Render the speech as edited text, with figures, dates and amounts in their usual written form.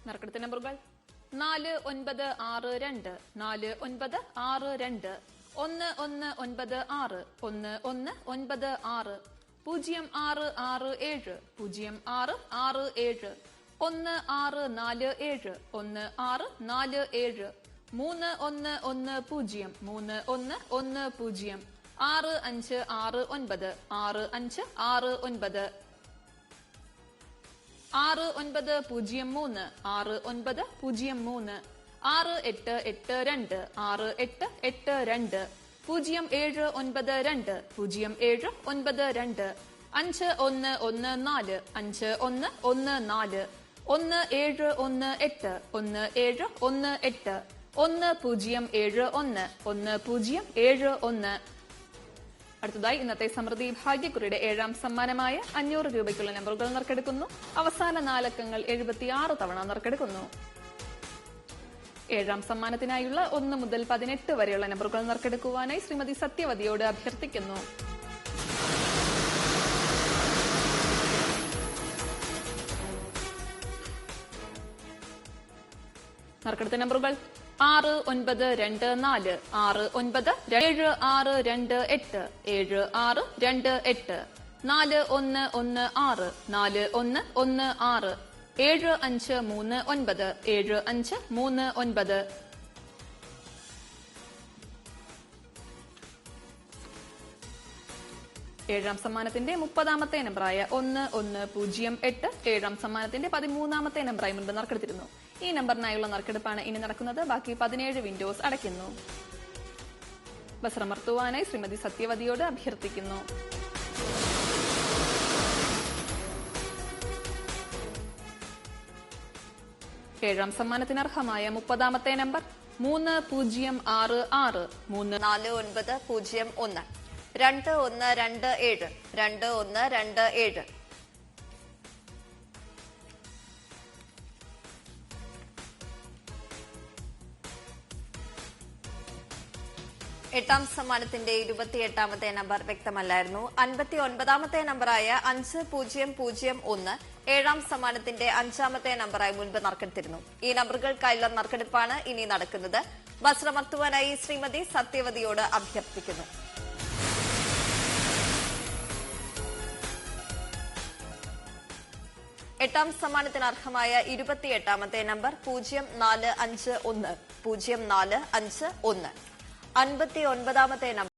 നറുക്കെടുത്ത നമ്പറുകൾ 4962 4962 1196 1196 0667 0667 1647 1647 3110 3110 6569 6569 6903 6903 6882 6882 0792 0792 5114 5114 1718 1718 1071 1071. അടുത്തതായി ഇന്നത്തെ സമൃദ്ധി ഭാഗ്യക്കുറിയുടെ 7ാം സമ്മാനമായ 500 രൂപയ്ക്കുള്ള നമ്പറുകൾ നറുക്കെടുക്കുന്നു. അവസാന 4 അക്കങ്ങൾ 76 തവണ നറുക്കെടുക്കുന്നു. 7ാം സമ്മാനത്തിനായുള്ള 1 മുതൽ 18 വരെയുള്ള നമ്പറുകൾ നറുക്കെടുക്കുവാനായി ശ്രീമതി സത്യവതിയോട് അഭ്യർത്ഥിക്കുന്നു. നറുക്കെടുത്ത നമ്പറുകൾ 6924 697628 7628 4116 4116 7539 7539. ഏഴാം സമ്മാനത്തിന്റെ 30ാമത്തെ നമ്പറായ 1108 7ാം സമ്മാനത്തിന്റെ 13ാമത്തെ നമ്പറായി മുൻപ് നറുക്കെടുത്തിരുന്നു. ഈ നമ്പറിനായുള്ള നറുക്കെടുപ്പാണ് ഇനി നടക്കുന്നത്. ബാക്കി 17 വിൻഡോസ് അടയ്ക്കുന്നു. ബസ്രമർത്തുവാനായി ശ്രീമതി സത്യവതിയോട് അഭ്യർത്ഥിക്കുന്നു. ഏഴാം സമ്മാനത്തിന് അർഹമായ 30ാമത്തെ നമ്പർ 3066 34901 2127 2127. എട്ടാം സമ്മാനത്തിന്റെ 28ാമത്തെ നമ്പർ വ്യക്തമല്ലായിരുന്നു. 59ാമത്തെ നമ്പറായ 5001 7ാം സമ്മാനത്തിന്റെ 5ാമത്തെ നമ്പറായി മുൻപ് നറുക്കെടുത്തിരുന്നു. ഈ നമ്പറുകൾക്കായുള്ള നറുക്കെടുപ്പാണ് ഇനി നടക്കുന്നത്. ബസ്രമർത്തുവാനായി ശ്രീമതി സത്യവതിയോട് അഭ്യർത്ഥിക്കുന്നു. എട്ടാം സമ്മാനത്തിന് അർഹമായ 28ാമത്തെ നമ്പർ 0451 0451. 59ാമത്തെ നമ്പർ